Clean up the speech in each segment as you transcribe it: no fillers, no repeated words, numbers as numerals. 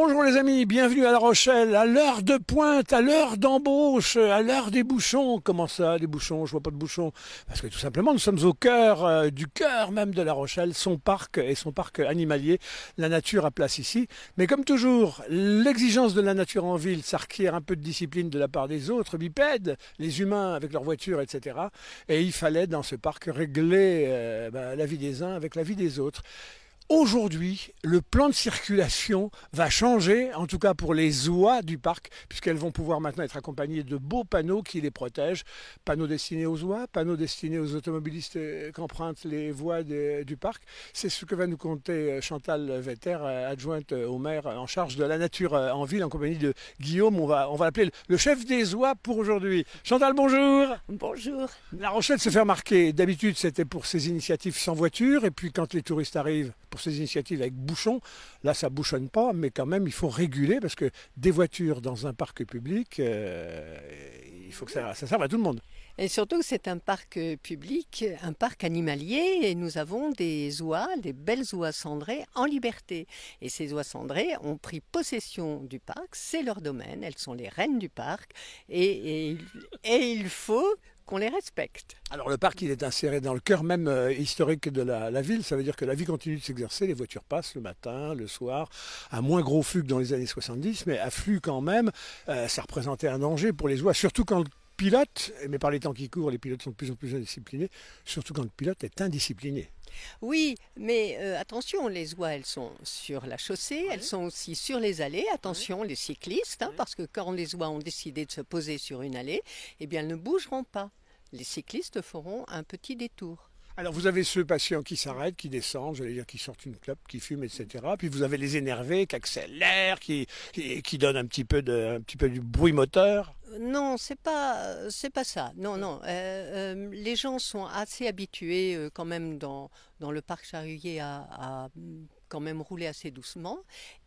Bonjour les amis, bienvenue à La Rochelle, à l'heure de pointe, à l'heure d'embauche, à l'heure des bouchons. Comment ça, des bouchons? Je vois pas de bouchons. Parce que tout simplement, nous sommes au cœur, du cœur même de La Rochelle, son parc et son parc animalier. La nature a place ici. Mais comme toujours, l'exigence de la nature en ville, ça requiert un peu de discipline de la part des autres bipèdes, les humains avec leurs voitures, etc. Et il fallait dans ce parc régler la vie des uns avec la vie des autres. Aujourd'hui, le plan de circulation va changer, en tout cas pour les oies du parc, puisqu'elles vont pouvoir maintenant être accompagnées de beaux panneaux qui les protègent. Panneaux destinés aux oies, panneaux destinés aux automobilistes qui empruntent les voies du parc. C'est ce que va nous conter Chantal Vetter, adjointe au maire en charge de la nature en ville, en compagnie de Guillaume. On va l'appeler le chef des oies pour aujourd'hui. Chantal, bonjour. Bonjour. La Rochelle se fait remarquer. D'habitude, c'était pour ses initiatives sans voiture, et puis quand les touristes arrivent, pour ces initiatives avec bouchons. Là, ça bouchonne pas, mais quand même, il faut réguler parce que des voitures dans un parc public, il faut que ça serve à tout le monde. Et surtout que c'est un parc public, un parc animalier, et nous avons des oies, des belles oies cendrées en liberté. Et ces oies cendrées ont pris possession du parc, c'est leur domaine, elles sont les reines du parc, et il faut qu'on les respecte. Alors le parc, il est inséré dans le cœur même historique de la ville. Ça veut dire que la vie continue de s'exercer. Les voitures passent le matin, le soir, à moins gros flux que dans les années 70, mais à flux quand même. Ça représentait un danger pour les oies, surtout quand le pilote, mais par les temps qui courent, les pilotes sont de plus en plus indisciplinés, surtout quand le pilote est indiscipliné. Oui, mais attention, les oies, elles sont sur la chaussée, elles sont aussi sur les allées. Attention, les cyclistes, parce que quand les oies ont décidé de se poser sur une allée, eh bien, elles ne bougeront pas. Les cyclistes feront un petit détour. Alors vous avez ceux patients qui s'arrêtent, qui descendent, j'allais dire qui sortent une clope, qui fument, etc. Puis vous avez les énervés qui accélèrent, qui donnent un petit peu du bruit moteur. Non, c'est pas ça. Non, non. Les gens sont assez habitués quand même dans le parc Charruillet à quand même rouler assez doucement.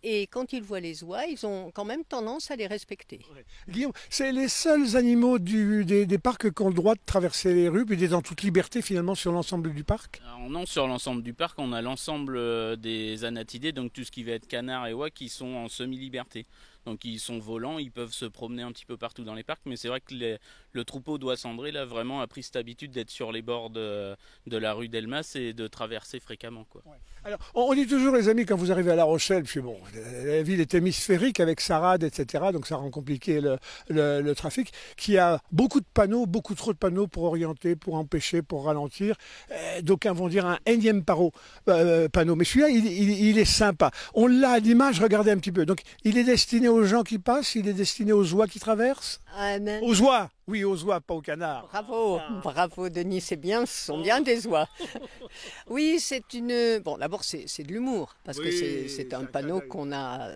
Et quand ils voient les oies, ils ont quand même tendance à les respecter. Ouais. Guillaume, c'est les seuls animaux des parcs qui ont le droit de traverser les rues, puis d'être en toute liberté finalement sur l'ensemble du parc? Alors non, sur l'ensemble du parc, on a l'ensemble des anatidés, donc tout ce qui va être canard et oies qui sont en semi-liberté. Donc ils sont volants, ils peuvent se promener un petit peu partout dans les parcs, mais c'est vrai que le troupeau d'oies cendrées là vraiment a pris cette habitude d'être sur les bords de la rue Delmas et de traverser fréquemment, quoi. Ouais. Alors on dit toujours les amis quand vous arrivez à La Rochelle, puis bon, la ville est hémisphérique avec sa rade, etc. Donc ça rend compliqué le trafic, qui a beaucoup de panneaux, beaucoup trop de panneaux pour orienter, pour empêcher, pour ralentir. D'aucuns vont dire un énième panneau, mais celui-là il est sympa. On l'a à l'image, regardez un petit peu. Donc il est destiné aux gens qui passent, il est destiné aux oies qui traversent. Aux oies, oui, aux oies, pas aux canards. Bravo, bravo Denis, c'est bien, ce sont bien des oies. Oui, c'est une... Bon, d'abord c'est de l'humour, parce que c'est un panneau qu'on a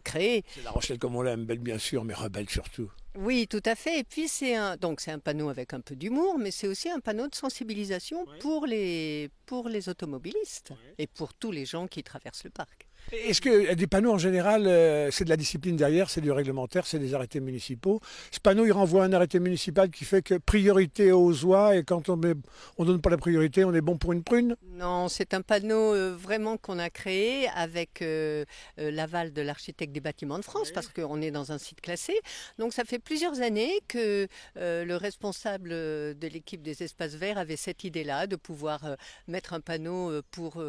créé. C'est La Rochelle comme on l'aime, belle bien sûr, mais rebelle surtout. Oui, tout à fait. Et puis c'est un panneau avec un peu d'humour, mais c'est aussi un panneau de sensibilisation pour les automobilistes et pour tous les gens qui traversent le parc. Est-ce que des panneaux en général, c'est de la discipline derrière, c'est du réglementaire, c'est des arrêtés municipaux? Ce panneau, il renvoie un arrêté municipal qui fait que priorité aux oies, et quand on donne pas la priorité, on est bon pour une prune? Non, c'est un panneau vraiment qu'on a créé avec l'aval de l'architecte des bâtiments de France, parce qu'on est dans un site classé. Donc ça fait plusieurs années que le responsable de l'équipe des espaces verts avait cette idée-là de pouvoir mettre un panneau pour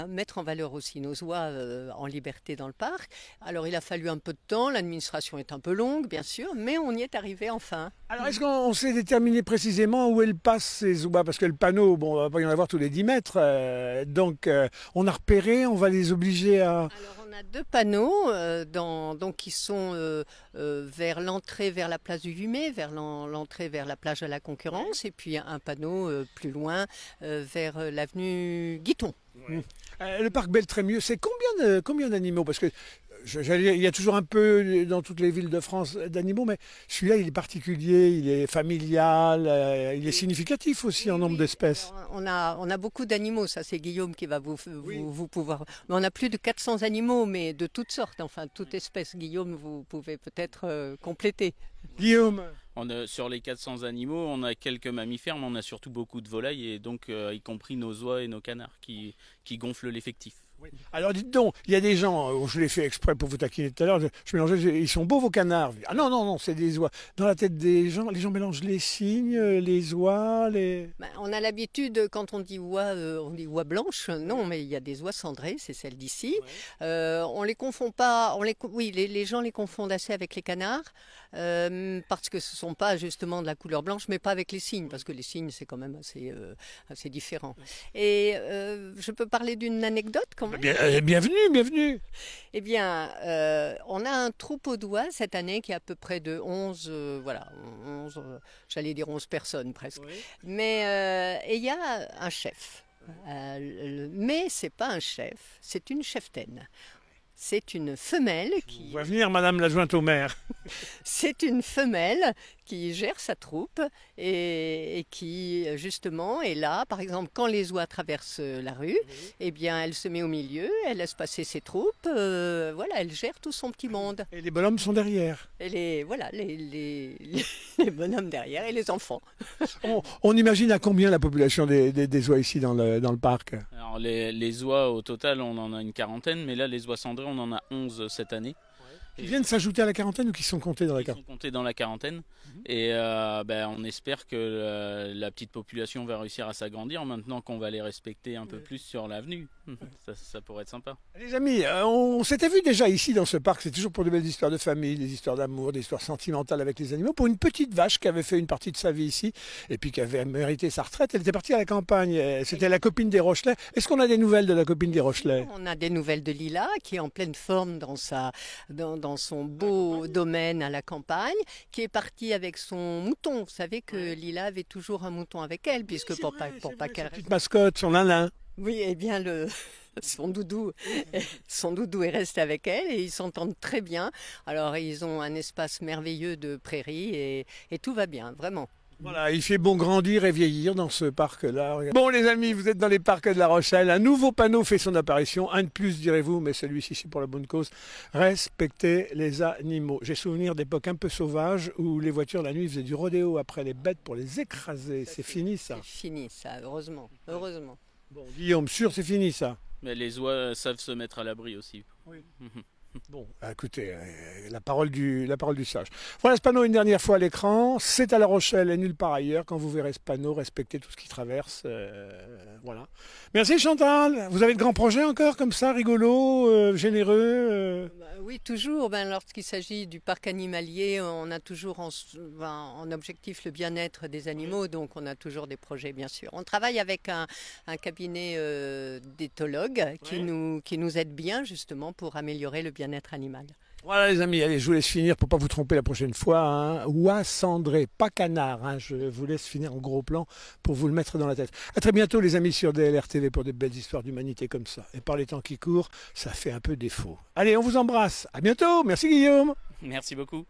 mettre en valeur aussi nos oies en liberté dans le parc. Alors il a fallu un peu de temps, l'administration est un peu longue bien sûr, mais on y est arrivé enfin. Alors est-ce qu'on sait déterminer précisément où elles passent ces oies? Parce que le panneau, bon, on va pas y en avoir tous les 10 mètres, donc on a repéré, on va les obliger à... Alors on a deux panneaux donc qui sont vers l'entrée vers la place du 8 mai, vers l'entrée vers la plage de la Concurrence, et puis un panneau plus loin vers l'avenue Guiton. Ouais. Le parc Beltrémieux, c'est combien d'animaux? Parce que il y a toujours un peu dans toutes les villes de France d'animaux, mais celui-là, il est particulier, il est familial, il est significatif aussi en nombre d'espèces. On a beaucoup d'animaux, ça c'est Guillaume qui va vous pouvoir... Mais on a plus de 400 animaux, mais de toutes sortes, enfin toute espèce. Guillaume, vous pouvez peut-être compléter. Guillaume? Sur les 400 animaux, on a quelques mammifères, mais on a surtout beaucoup de volailles, et donc y compris nos oies et nos canards qui gonflent l'effectif. Oui. Alors dites donc, il y a des gens, je l'ai fait exprès pour vous taquiner tout à l'heure, je mélangeais, ils sont beaux vos canards. Ah non, non, non, c'est des oies. Dans la tête des gens mélangent les cygnes, les oies, les... Ben, on a l'habitude, quand on dit oie blanche. Non, mais il y a des oies cendrées, c'est celle d'ici. On les confond pas, oui, les gens les confondent assez avec les canards, parce que ce ne sont pas justement de la couleur blanche, mais pas avec les cygnes, parce que les cygnes, c'est quand même assez différent. Et je peux parler d'une anecdote quand même. Bienvenue, bienvenue. Eh bien, on a un troupeau d'oies cette année qui est à peu près de 11, j'allais dire 11 personnes presque. Oui. Mais et il y a un chef. Mais c'est pas un chef, c'est une cheftaine. C'est une femelle qui... On va venir, madame l'adjointe au maire. C'est une femelle qui gère sa troupe et qui, justement, est là. Par exemple, quand les oies traversent la rue, eh bien, elle se met au milieu, elle laisse passer ses troupes. Voilà, elle gère tout son petit monde. Et les bonhommes sont derrière. Et les bonhommes derrière et les enfants. On imagine à combien la population des oies ici dans le parc? Alors, les oies, au total, on en a une quarantaine, mais là, les oies cendrées, on en a 11 cette année. Qui viennent s'ajouter à la quarantaine ou qui sont comptés dans la quarantaine? Qui sont comptés dans la quarantaine. Et on espère que la petite population va réussir à s'agrandir maintenant qu'on va les respecter un peu plus sur l'avenue. Ça pourrait être sympa. Les amis, on s'était vu déjà ici dans ce parc, c'est toujours pour de belles histoires de famille, des histoires d'amour, des histoires sentimentales avec les animaux, pour une petite vache qui avait fait une partie de sa vie ici et puis qui avait mérité sa retraite. Elle était partie à la campagne, c'était la copine des Rochelais. Est-ce qu'on a des nouvelles de la copine des Rochelais? On a des nouvelles de Lila qui est en pleine forme dans son beau domaine à la campagne, qui est partie avec son mouton. Vous savez que Lila avait toujours un mouton avec elle, puisque pour pas qu'elle... Petite mascotte, son nanin. Oui, eh bien, son doudou est resté avec elle et ils s'entendent très bien. Alors, ils ont un espace merveilleux de prairie et tout va bien, vraiment. Voilà, il fait bon grandir et vieillir dans ce parc-là. Bon les amis, vous êtes dans les parcs de La Rochelle. Un nouveau panneau fait son apparition. Un de plus, direz-vous, mais celui-ci, c'est pour la bonne cause. Respectez les animaux. J'ai souvenir d'époques un peu sauvages où les voitures, la nuit, faisaient du rodéo après les bêtes pour les écraser. C'est fini, ça. C'est fini, ça, heureusement. Heureusement. Bon, Guillaume, sûr, c'est fini, ça. Mais les oies savent se mettre à l'abri aussi. Oui. Bon, écoutez, la parole du sage. Voilà ce panneau une dernière fois à l'écran. C'est à La Rochelle et nulle part ailleurs. Quand vous verrez ce panneau, respectez tout ce qui traverse. Voilà. Merci Chantal. Vous avez de grands projets encore comme ça, rigolos, généreux Oui, toujours. Lorsqu'il s'agit du parc animalier, on a toujours en objectif le bien-être des animaux. Donc on a toujours des projets, bien sûr. On travaille avec un cabinet d'éthologues qui nous aide bien justement pour améliorer le bien-être animal. Voilà les amis, allez, je vous laisse finir pour pas vous tromper la prochaine fois. Hein. Oie cendrée, pas canard. Hein. Je vous laisse finir en gros plan pour vous le mettre dans la tête. À très bientôt les amis sur DLR TV pour de belles histoires d'humanité comme ça. Et par les temps qui courent, ça fait un peu défaut. Allez, on vous embrasse. À bientôt. Merci Guillaume. Merci beaucoup.